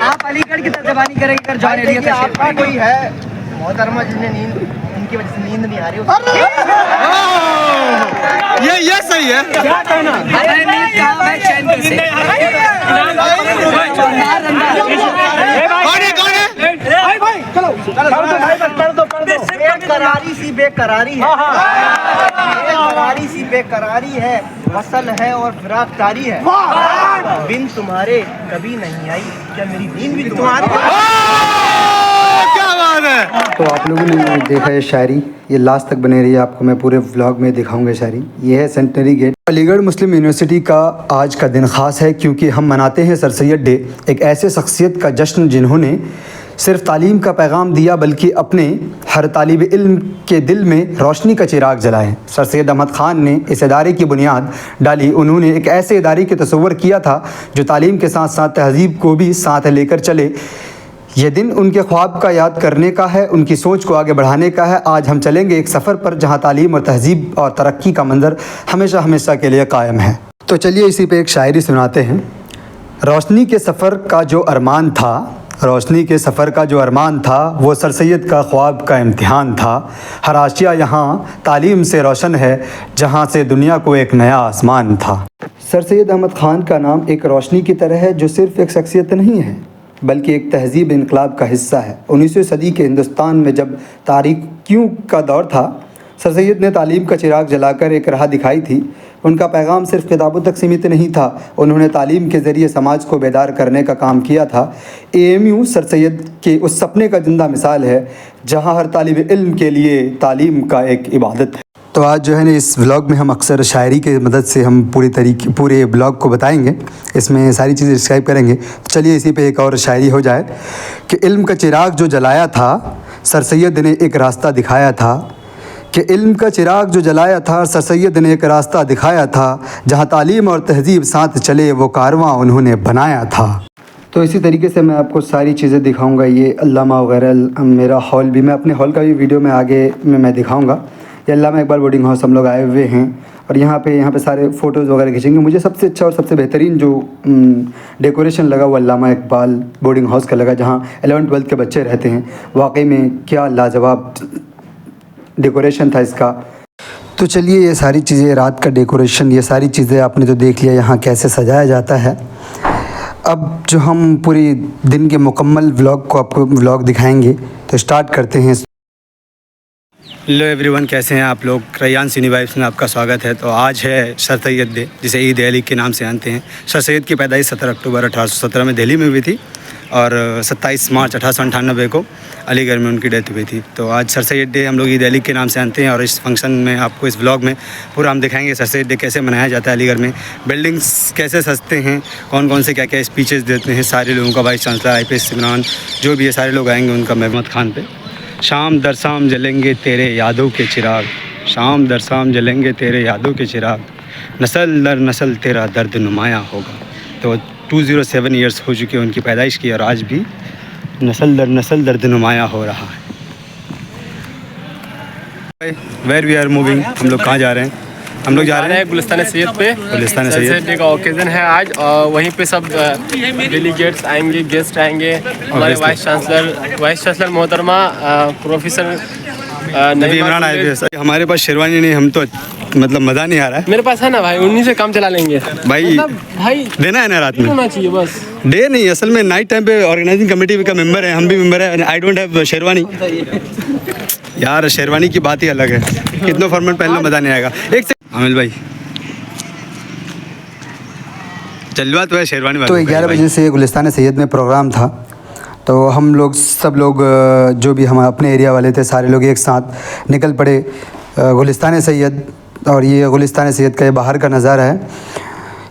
आप अलीगढ़ की तर्जबानी करेंगे अगर जॉन एलिया का शेर आपका कोई है मोहतरमा जिन्हें नींद उनकी वजह से नींद नहीं आ रही ये सही है। क्या कहना मैंने नींद कहा मैं चैन कैसे बेकरारी सी बेकरारी है, बेकरारी सी बेकरारी है, वसल है और फिराकदारी है, बिन तुम्हारे कभी नहीं आई, क्या मेरी नींद भी तुम्हारी? क्या बात है। तो आप लोगों ने देखा ये शायरी, ये लास्ट तक बने रही है, आपको मैं पूरे व्लॉग में दिखाऊंगा शायरी। ये है सेंटनरी गेट। अलीगढ़ मुस्लिम यूनिवर्सिटी का आज का दिन ख़ास है क्योंकि हम मनाते हैं सर सैयद डे, एक ऐसे शख्सियत का जश्न जिन्होंने सिर्फ तालीम का पैगाम दिया बल्कि अपने हर तालिब इल्म के दिल में रोशनी का चिराग जलाए। सर सैयद अहमद ख़ान ने इस इदारे की बुनियाद डाली। उन्होंने एक ऐसे इदारे के तस्वर किया था जो तालीम के साथ साथ तहज़ीब को भी साथ लेकर चले। ये दिन उनके ख्वाब का याद करने का है, उनकी सोच को आगे बढ़ाने का है। आज हम चलेंगे एक सफ़र पर जहाँ तालीम और तहज़ीब और तरक्की का मंज़र हमेशा हमेशा के लिए कायम है। तो चलिए इसी पे एक शायरी सुनाते हैं। रोशनी के सफ़र का जो अरमान था, रोशनी के सफ़र का जो अरमान था, वो सर सैयद का ख्वाब का इम्तिहान था। हर आशिया यहाँ तालीम से रोशन है, जहाँ से दुनिया को एक नया आसमान था। सर सैयद अहमद ख़ान का नाम एक रोशनी की तरह है जो सिर्फ़ एक शख्सियत नहीं है बल्कि एक तहज़ीब इनकलाब का हिस्सा है। 19वीं सदी के हिंदुस्तान में जब तारीकियों का दौर था, सर सैयद ने तालीम का चिराग जलाकर एक राह दिखाई थी। उनका पैगाम सिर्फ किताबों तक सीमित नहीं था, उन्होंने तालीम के ज़रिए समाज को बेदार करने का काम किया था। AMU सर सैयद के उस सपने का जिंदा मिसाल है जहाँ हर तालिब इल्म के लिए तालीम का एक इबादत है। तो आज जो है ना इस व्लॉग में हम अक्सर शायरी के मदद से हम पूरे ब्लॉग को बताएंगे, इसमें सारी चीज़ें डिस्क्राइब करेंगे। तो चलिए इसी पे एक और शायरी हो जाए कि इल्म का चिराग जो जलाया था सर सैयद ने एक रास्ता दिखाया था, कि इल्म का चिराग जो जलाया था सर सैयद ने एक रास्ता दिखाया था, जहाँ तालीम और तहज़ीब साथ चले वो कारवां उन्होंने बनाया था। तो इसी तरीके से मैं आपको सारी चीज़ें दिखाऊंगा। ये अल्लामा वगैरह, मेरा हॉल भी, मैं अपने हॉल का भी वीडियो में आगे में मैं दिखाऊंगा। ये अल्लामा इकबाल बोर्डिंग हाउस हम लोग आए हुए हैं और यहाँ पे सारे फ़ोटोज़ वगैरह खींचेंगे। मुझे सबसे अच्छा और सबसे बेहतरीन जो डेकोरेशन लगा वो अल्लामा इकबाल बोर्डिंग हाउस का लगा, जहाँ 11वीं-12वीं के बच्चे रहते हैं। वाकई में क्या लाजवाब डेकोरेशन था इसका। तो चलिए ये सारी चीज़ें, रात का डेकोरेशन, ये सारी चीज़ें आपने तो देख लिया यहाँ कैसे सजाया जाता है। अब जो हम पूरी दिन के मुकम्मल व्लॉग को आपको व्लॉग दिखाएंगे, तो स्टार्ट करते हैं। हेलो एवरीवन, कैसे हैं आप लोग। रैयान सिनी वाइब्स में आपका स्वागत है। तो आज है सर सैयद डे, जिसे ईद अली के नाम से जानते हैं। सर सैयद की पैदाइश 17 अक्टूबर 1817 में दिल्ली में हुई थी और 27 मार्च 1898 को अलीगढ़ में उनकी डेथ हुई थी। तो आज सर सैयद डे हम लोग ईद अली के नाम से जानते हैं और इस फंक्शन में आपको इस व्लॉग में पूरा हम दिखाएंगे सर सैयद डे कैसे मनाया जाता है अलीगढ़ में, बिल्डिंग्स कैसे सजते हैं, कौन कौन से क्या क्या स्पीचेस देते हैं सारे लोगों का, वाइस चांसलर IPS इमरान, जो भी है सारे लोग आएंगे उनका अहमद ख़ान पे। शाम दर शाम जलेंगे तेरे यादों के चिराग, शाम दर शाम जलेंगे तेरे यादों के चिराग, नस्ल दर नस्ल तेरा दर्द नुमाया होगा। तो 207 ईयर्स हो चुके हैं उनकी पैदाइश की और आज भी नस्ल दर नस्ल दर्द नुमाया हो रहा है। वेयर वी आर मूविंग, हम लोग कहाँ जा रहे हैं? हम लोग जा रहे हैं गुलिस्तान सैयद पे। गुलिस्तान सैयद डे का ओकेज़न है आज और वहीं पे सब डेलीगेट्स आएंगे, गेस्ट आएंगे। हमारे वाइस चांसलर मोहतरमा प्रोफेसर नबी इमरान IPS। हमारे पास शेरवानी नहीं, हम तो मतलब मज़ा नहीं आ रहा है। मेरे पास है ना भाई, उन्हीं से काम चला लेंगे भाई। भाई देना है ना रात में, होना चाहिए बस। डे नहीं, असल में नाइट टाइम पे ऑर्गेनाइजिंग कमेटी का मेंबर है, हम भी मेंबर है। आई डोंट हैव शेरवानी यार, शेरवानी की बात ही अलग है, कितना फॉर्मेट पहनना मज़ा नहीं आएगा। एक से आमिल भाई चलवा तो है शेरवानी। तो 11 बजे से गुलिस्तान सैयद में प्रोग्राम था, तो हम लोग सब लोग जो भी हम अपने एरिया वाले थे सारे लोग एक साथ निकल पड़े गुलिस्तान सैयद। और ये गुलिस्तान सैयद का ये बाहर का नज़ारा है।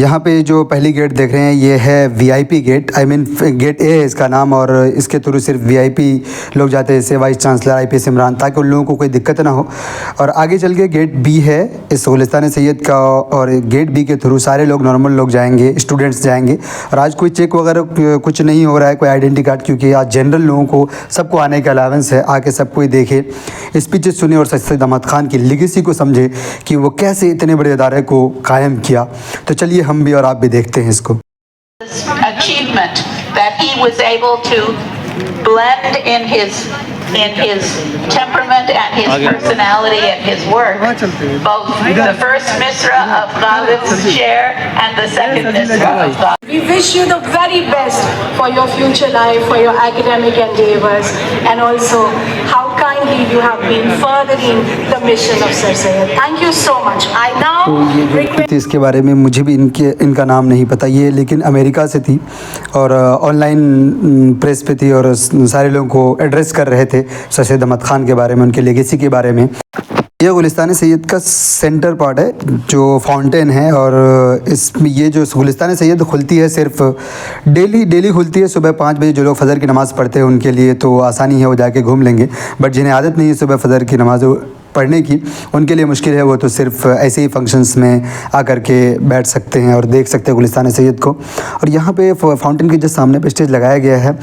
यहाँ पे जो पहली गेट देख रहे हैं ये है VIP gate, I mean gate A है इसका नाम, और इसके थ्रू सिर्फ VIP लोग जाते हैं, जैसे वाइस चांसलर IPS इमरान, ताकि उन लोगों को कोई दिक्कत ना हो। और आगे चल के गेट B है इस गुलिस्तान सैयद का, और गेट B के थ्रू सारे लोग नॉर्मल लोग जाएंगे, स्टूडेंट्स जाएंगे। और आज कोई चेक वगैरह कुछ नहीं हो रहा है, कोई आइडेंटिटी कार्ड, क्योंकि आज जनरल लोगों को सबको आने का अलावेंस है, आके सब कोई देखे, स्पीचेस सुने और सैयद अहमद ख़ान की लेगेसी को समझे कि वो कैसे इतने बड़े इदारे को कायम किया। तो चलिए हम भी और आप भी देखते हैं इसको। achievement that he was able to blend in his temperament and his personality and his work, both the first Misra of Ghalib's share and the second Misra of Ghalib. We wish you the very best for your future life, for your academic endeavors, and also how kindly you have been furthering the mission of Sir Syed. Thank you so much. I now request. इसके बारे में मुझे भी इनका नाम नहीं पता, ये लेकिन अमेरिका से थी और ऑनलाइन प्रेस पे थी और सारे लोगों को एड्रेस कर रहे थे सर सैयद अहमद ख़ान के बारे में, उनके लेगेसी के बारे में। ये गुलिस्तान सैयद का सेंटर पार्ट है जो फाउंटेन है और इसमें ये जो गुलिस्तान सैयद खुलती है सिर्फ डेली खुलती है सुबह 5 बजे। जो लोग फ़जर की नमाज़ पढ़ते हैं उनके लिए तो आसानी है, वो जाके घूम लेंगे, बट जिन्हें आदत नहीं है सुबह फ़जर की नमाज़ पढ़ने की, उनके लिए मुश्किल है, वो तो सिर्फ ऐसे ही फंक्शंस में आकर के बैठ सकते हैं और देख सकते हैं गुलिस्तान सैयद को। और यहाँ पे फाउंटेन के जस्ट सामने पे स्टेज लगाया गया है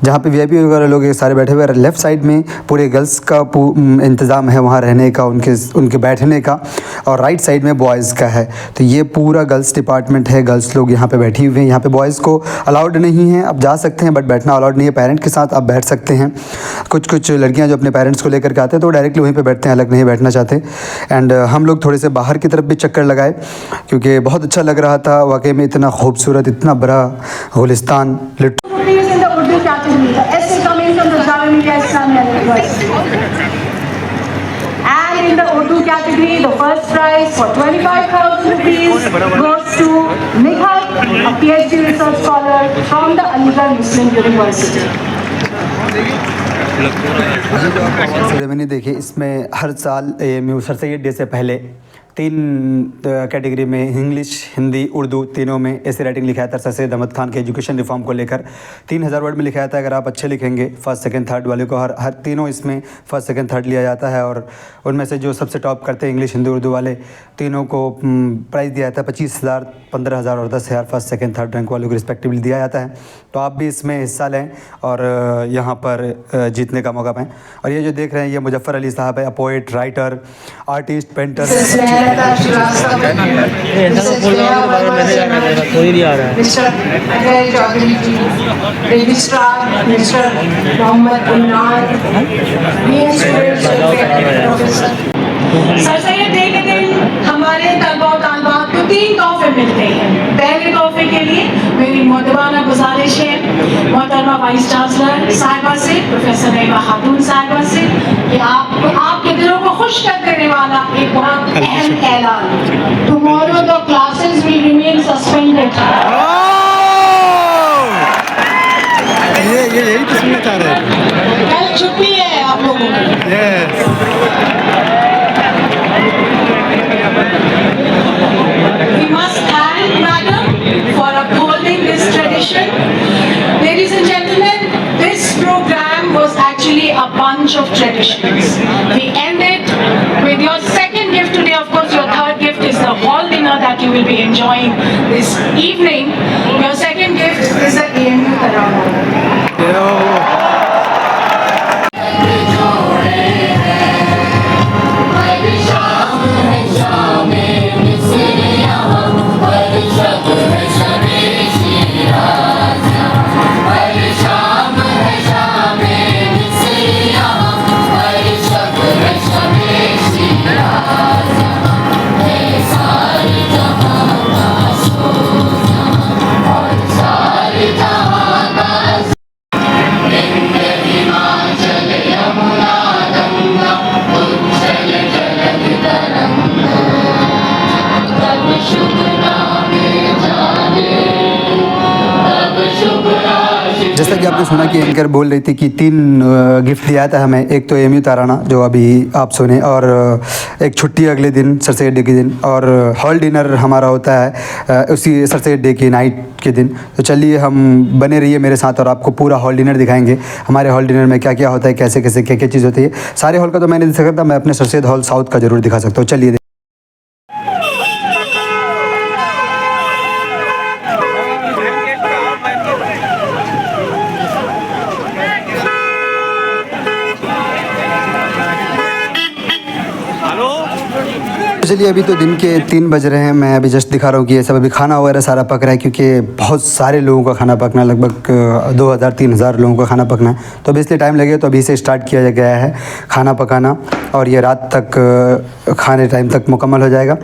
जहाँ पे वीआईपी वगैरह लोग सारे बैठे हुए हैं। लेफ़्ट साइड में पूरे गर्ल्स का इंतज़ाम है वहाँ रहने का, उनके बैठने का, और राइट साइड में बॉयज़ का है। तो ये पूरा गर्ल्स डिपार्टमेंट है, गर्ल्स लोग यहाँ पर बैठी हुए हैं। यहाँ पर बॉयज़ को अलाउड नहीं है, आप जा सकते हैं बट बैठना अलाउड नहीं है। पेरेंट के साथ आप बैठ सकते हैं। कुछ लड़कियाँ जो अपने पेरेंट्स को लेकर के आते हैं तो डायरेक्टली वहीं पर बैठते हैं, अलग नहीं बैठना चाहते। एंड हम लोग थोड़े से बाहर की तरफ भी चक्कर लगाए क्योंकि बहुत अच्छा लग रहा था वाकई में, इतना खूबसूरत, इतना बड़ा Gulistan. And in the Urdu category, the first prize for 25,000 rupees goes to Nikhil, a PhD research scholar from the Aligarh Muslim University. Ceremony देखिए, इसमें हर साल AMU सर सैयद डे से पहले 3 कैटेगरी में इंग्लिश, हिंदी, उर्दू तीनों में ऐसे राइटिंग लिखाया था सर सैयद अहमद ख़ान के एजुकेशन रिफॉर्म को लेकर। 3000 वर्ड में लिखाया था। अगर आप अच्छे लिखेंगे फर्स्ट सेकंड थर्ड वाले को हर तीनों इसमें फर्स्ट सेकंड थर्ड लिया जाता है और उनमें से जो सबसे टॉप करते हैं इंग्लिश, हिंदी, उर्दू वाले तीनों को प्राइज़ दिया जाता है 25,000, 15,000 और 10,000 फर्स्ट सेकंड थर्ड रैंक वालों को रिस्पेक्टिवली दिया जाता है। तो आप भी इसमें हिस्सा लें और यहाँ पर जीतने का मौका पाएँ। और ये जो देख रहे हैं ये मुजफ्फर अली साहब है, poet, writer, artist, painter. Sir Syed day के दिन हमारे तलबा और तालिबात को 3 तोहफे मिलते हैं। पहले तोहफे के लिए मेरी मोहतबाना गुजारिश है मोहतरमा वाइस चांसलर साहिबा से, प्रोफेसर नईमा खातून साहिबा से, कि आपके दिलों को खुश कर देने वाला एक बहुत अहम ऐलान। Tomorrow the classes will remain suspended. ये यही तो सुनना चाह रहे हैं। कल छुट्टी है आप लोगों को। We must thank Madam for upholding this tradition. Ladies and gentlemen, this program was actually a bunch of traditions. We ended with your second gift today. Of course, your third gift is the hall dinner that you will be enjoying this evening. Your second gift is the AMU Tarana. जैसा कि आपने सुना कि anchor बोल रही थी कि 3 gift दिया था हमें। एक तो AMU ताराना जो अभी आप सुने, और एक छुट्टी अगले दिन सर सैयद डे के दिन, और हॉल डिनर हमारा होता है उसी सर सैयद डे की नाइट के दिन। तो चलिए हम बने रहिए मेरे साथ और आपको पूरा हॉल डिनर दिखाएंगे। हमारे हॉल डिनर में क्या क्या होता है, कैसे कैसे क्या क्या चीज़ होती है। सारे हॉल का तो मैंने दिखा सकता, मैं अपने सर सैयद हॉल साउथ का ज़रूर दिखा सकता हूँ। चलिए चलिए अभी तो दिन के 3 बज रहे हैं। मैं अभी जस्ट दिखा रहा हूँ कि ये सब अभी खाना वगैरह सारा पक रहा है, क्योंकि बहुत सारे लोगों का खाना पकना, लगभग 2000-3000 लोगों का खाना पकना है। तो अभी इसलिए टाइम लगेगा, तो अभी से स्टार्ट किया गया है खाना पकाना, और ये रात तक खाने टाइम तक मुकम्मल हो जाएगा।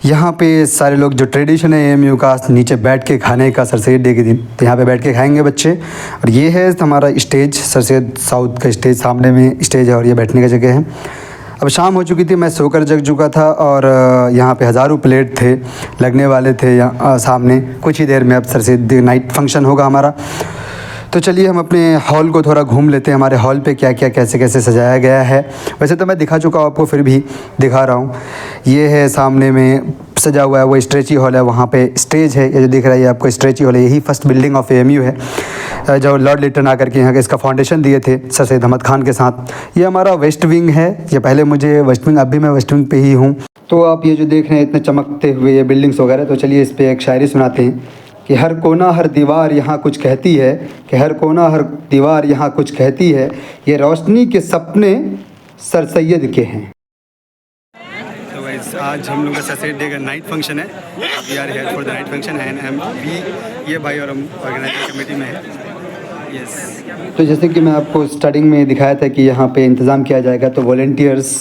यहाँ पे सारे लोग, जो ट्रेडिशन है AMU का, नीचे बैठ के खाने का, सर सैयद डे के दिन तो यहाँ पे बैठ के खाएंगे बच्चे। और ये है हमारा स्टेज, सर सैयद साउथ का स्टेज, सामने में स्टेज है और ये बैठने की जगह है। अब शाम हो चुकी थी, मैं सोकर जग चुका था, और यहाँ पे हज़ारों प्लेट थे लगने वाले थे यहाँ सामने। कुछ ही देर में अब सर सैयद नाइट फंक्शन होगा हमारा। तो चलिए हम अपने हॉल को थोड़ा घूम लेते हैं, हमारे हॉल पे क्या क्या कैसे कैसे सजाया गया है। वैसे तो मैं दिखा चुका हूँ आपको, फिर भी दिखा रहा हूँ। ये है सामने में सजा हुआ है, वो स्ट्रेची हॉल है, वहाँ पे स्टेज है। ये जो दिख रहा है आपको स्ट्रेची हॉल है, यही फर्स्ट बिल्डिंग ऑफ AMU है, जो लॉर्ड लिटन आकर के यहाँ के इसका फाउंडेशन दिए थे सर सैयद अहमद खान के साथ। ये हमारा वेस्ट विंग है, ये पहले मुझे वेस्ट विंग, अब भी मैं वेस्ट विंग पे ही हूँ। तो आप ये जो देख रहे हैं इतने चमकते हुए ये बिल्डिंग्स वगैरह, तो चलिए इस पर एक शायरी सुनाते हैं कि हर कोना हर दीवार यहाँ कुछ कहती है, कि हर कोना हर दीवार यहाँ कुछ कहती है, ये रोशनी के सपने सर सैयद के हैं। तो गाइस आज हम लोग का सर सैयद डे का नाइट फंक्शन है। We are here for the night function and we, ये भाई और हम ऑर्गेनाइजिंग कमेटी में है। यस, तो जैसे कि मैं आपको स्टार्टिंग में दिखाया था कि यहाँ पे इंतज़ाम किया जाएगा, तो वॉलंटियर्स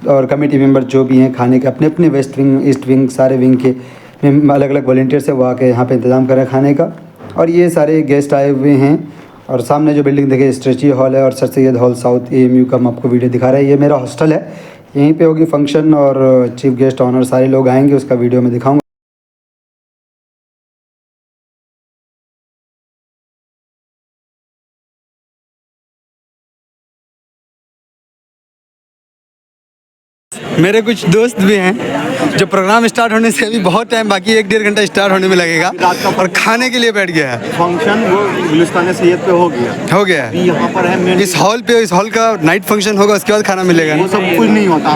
और कमेटी मेंबर जो भी हैं खाने के, अपने अपने वेस्ट विंग, ईस्ट विंग, सारे विंग के अलग अलग वॉलंटियर्स है, वो आके यहाँ पे इंतज़ाम कर रहे हैं खाने का। और ये सारे गेस्ट आए हुए हैं, और सामने जो बिल्डिंग देखे स्ट्रेची हॉल है और sir Syed hall south AMU का हम आपको वीडियो दिखा रहे हैं। ये मेरा हॉस्टल है, यहीं पे होगी फंक्शन, और चीफ गेस्ट ऑनर सारे लोग आएंगे, उसका वीडियो मैं दिखाऊँगा। मेरे कुछ दोस्त भी हैं जो प्रोग्राम स्टार्ट होने से अभी बहुत टाइम बाकी, 1-1.5 घंटा स्टार्ट होने में लगेगा, और खाने के लिए बैठ गया है। फंक्शन वो गुलिस्तान सैयद पे हो गया है। यहाँ पर है इस हॉल पे, इस हॉल का नाइट फंक्शन होगा, उसके बाद खाना मिलेगा। वो सब कुछ नहीं होता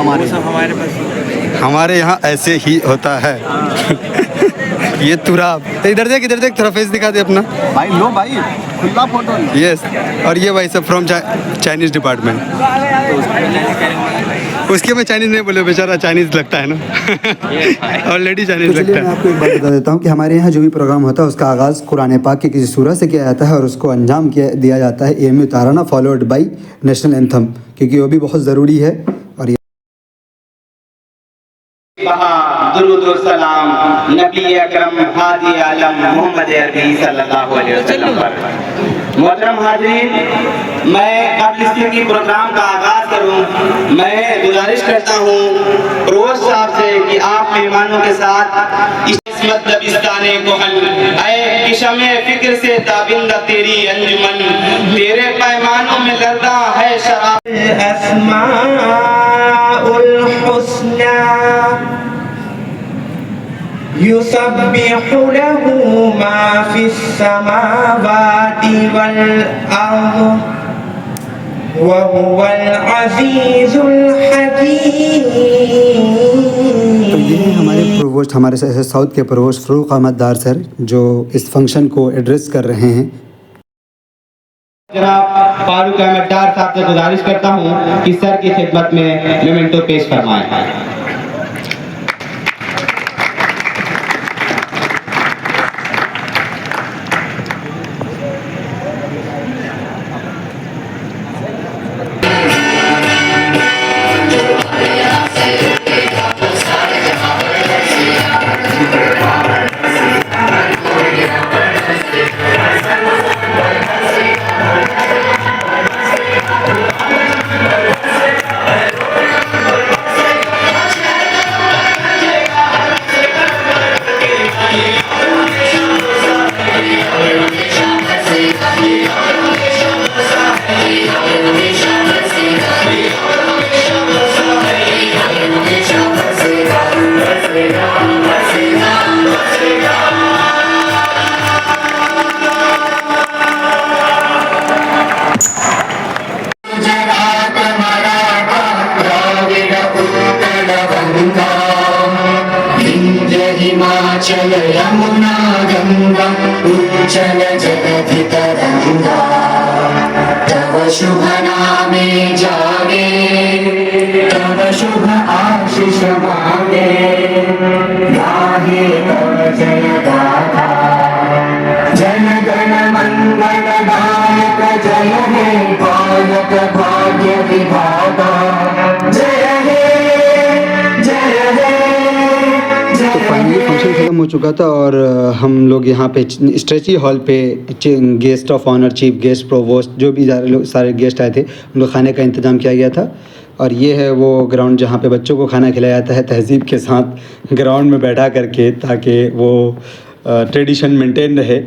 हमारे यहाँ ऐसे ही होता है। ये तुरा इधर देख थोड़ा फेस दिखा दे अपना भाई। लो भाई, खुला फोटो। यस, और ये भाई सब फ्रॉम चाइनीज़ डिपार्टमेंट। उसके मैं चाइनीज़ नहीं बोले, बेचारा चाइनीज़ लगता है ना। ऑलरेडी चाइनीज़ तो लगता मैं है। आपको एक बात बता देता हूँ कि हमारे यहाँ जो भी प्रोग्राम होता है उसका आगाज़ कुरान पाक की किसी सूरत से किया जाता है, और उसको अंजाम दिया जाता है AMU ताराना फॉलोड बाई नेशनल एंथम, क्योंकि वो भी बहुत ज़रूरी है। और ये दुरूद व सलाम नबी अकरम हादी आलम मोहम्मद अरबी सल्लल्लाहु अलैहि वसल्लम पर। मोहतरम हाज़रीन, मैं अब इसके प्रोग्राम का आगाज़ करूं, मैं गुजारिश करता हूं प्रोवोस्ट साहब से कि आप मेहमानों के साथ इस्मत दबिस्ताने कोहन, ऐ किशमे फिक्र से ताबिंदा तेरी अंजुमन, तेरे पैमानों में लर्दा है शराब अस्माउल हुस्ना युसब्बिहु लहू मा फिस समावाति वल अर्द व हुवल अज़ीज़ुल हकीम। तो ये हैं हमारे प्रोवोस्ट, हमारे साउथ के प्रोवोस्ट फ़रूक अहमद डार सर, जो इस फंक्शन को एड्रेस कर रहे हैं। जनाब फारूक अहमद डार साहब से गुजारिश करता हूँ कि सर की खिदमत में मेमेंटो पेश फरमाएं। हिमाचल यमुना गंगा उज्जल जलधि तरंगा, तव शुभ नामे जागे, तव शुभ आशीष मांगे। बालक भाग्य विधाता जय हे जय हे तो फाइनली फंक्शन ख़त्म हो चुका था और हम लोग यहाँ पे स्ट्रेची हॉल पे guest of honour, chief guest, provost, जो भी सारे गेस्ट आए थे उन लोग खाने का इंतज़ाम किया गया था। और ये है वो ग्राउंड जहाँ पे बच्चों को खाना खिलाया जाता है तहज़ीब के साथ ग्राउंड में बैठा करके, ताकि वो ट्रेडिशन मेंटेन रहे।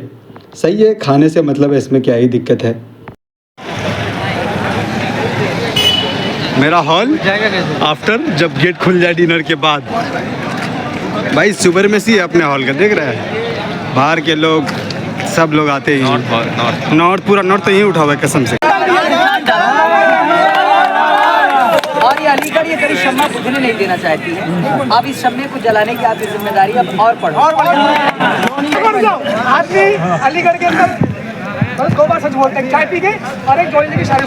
सही है, खाने से मतलब है, इसमें क्या ही दिक्कत है। मेरा हॉल आफ्टर जब गेट खुल जाए डिनर के बाद, भाई सुपरमेसी है अपने हॉल का, देख रहा है। बाहर के लोग सब लोग आते हैं, नॉर्थ पूरा नॉर्थ तो यहीं उठा हुआ है कसम से। और ये अलीगढ़ ये कभी शम्मा बुझने नहीं देना चाहती है। अब इस शम्मे को जलाने की आपकी जिम्मेदारी अब और पड़ो। आदमी अलीगढ़ के अंदर बस 2 बार सच बोलते हैं, चाय पी के और एक जोड़ी की शादी।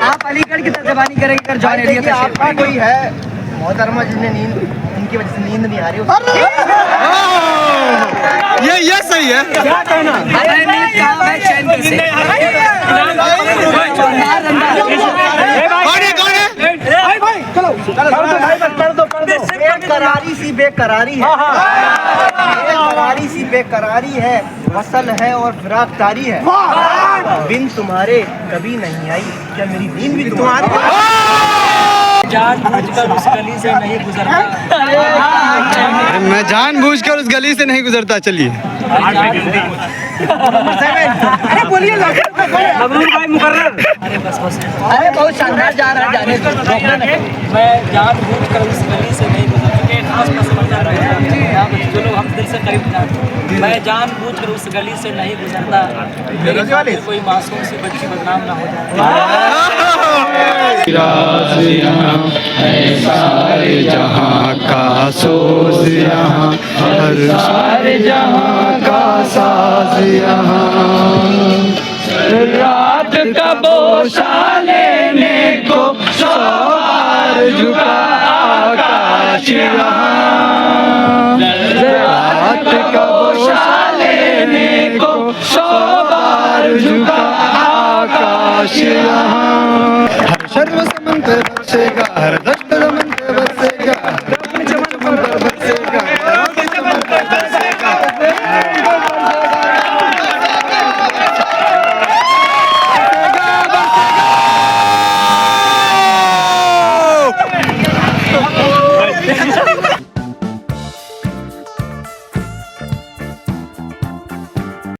आप अलीगढ़ की तर्जबानी करेंगे कर जॉन एलिया का आपका कोई है मोहतरमा जिन्हें नींद, उनकी वजह से नींद नहीं आ रही ये सही है। क्या कहना? करारी सी बेकरारी है, करारी सी बेकरारी है, वसल है और फिराक तारी है। बिन तुम्हारे कभी नहीं आई, क्या मेरी नींद भी तुम्हारी? जानबूझकर उस गली से नहीं गुजरता। मैं जानबूझकर उस गली से नहीं गुजरता। चलिए अरे बोलिए भाई मुकर्रर। अरे बस अरे बहुत शानदार जा रहा है, जाने दो। मैं जानबूझकर उस गली से नहीं गुजरता। जो लोग हम दिल से करीब जाते, मैं जानबूझकर उस गली से नहीं गुजरता। मेरे खातिर कोई मासूम सी बच्ची बदनाम ना हो जाए। सारे जहां का सोज यहाँ, हर सारे जहां